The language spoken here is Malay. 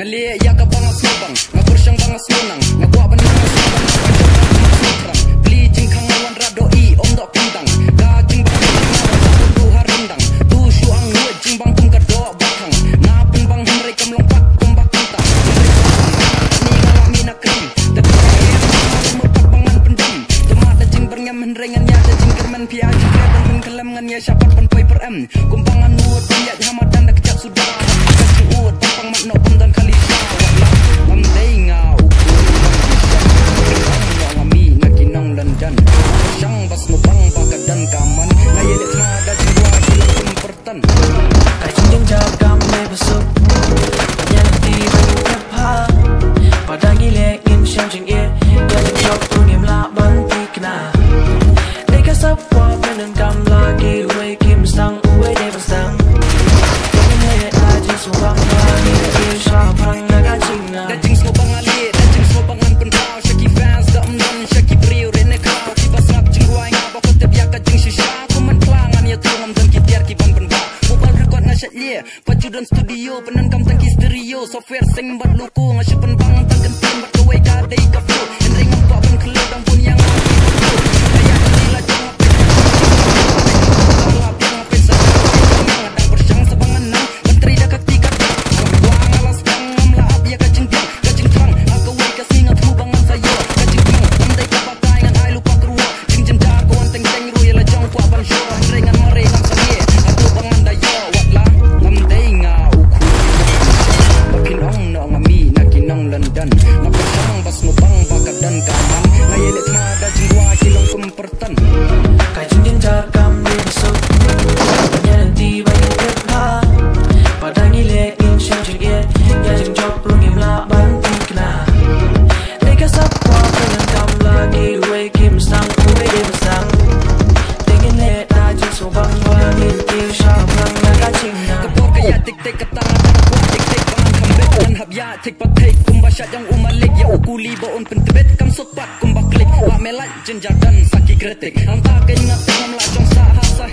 Ngeliat ya ka bangas ngabang, ngakursyang bangas ngunang, ngagwa benang ngabang, ngajak beli jingkang ngawan radoi om dok kentang, kajing bang ngabang tu harindang, tu syuang nguat jing bang kum kadok bakang, ngapin bang hemrei kam lompat kumbak kentang, ni ngalami nak kering, tepat mepat bangan pendam, temat da jing berngam henrengan ya da jing kerman pia jing kerban hen kelem ngan ya syapat pan poi per em, kumpangan nuat penyak hamadan da kecap sudah, kasih uat pampang mat no pun dan kali dan syang bas mubang bakat dan kaman ngayelit mada jiwa hilang kumpertan kai jeng jagam me besuk nyanti bagi kepha padang ile in syang jeng ye dan jok tu nim la banti kena deka sapwa penen kam lagi we kim stang we de stang ne aji subang lagi isha prang naga jinga da jing smubang ali da jing smubang an pentau shaki fans da umdan shaki brio rene Pacu dan studio penankam tangki stereo software sing buat luku ngasih penbang tangkan tim buat kawai kadai kafu enring apa pun kelak dan pun yang kayak gila jangan salah yang apa salah ada bersyang sebangan nang menteri dah ketika buang alas bang ngamlaap ya kacing terang aku wei kasih ngat hubangan saya kacing terang andai kapatai ngan ai lupa keruak jing jenda kawan teng teng ruya la jong kwa bang show ringan mare lang sange atau bangan dayo watlah London ngapasang bas mubang bakat dan kaman ngayelit mada jingwa kilong kumpertan kai jeng jagam me besuk nyanti bagi kepha padang ile in syang jeng ye ya jeng jok lu ngim la banti kena deka sapwa penen kam lagi we kim stang we de stang tengin le aji subang wangi isha prang naga jinga kapur kaya tik tik ketang dan kuat tik tik bangan kambet dan habya tik patek syat yang umalik ya ukuli baon pentebet kam sopat kumbak klik wa melat jenjadan saki kretik anta kengat ngam la jong sa ha sa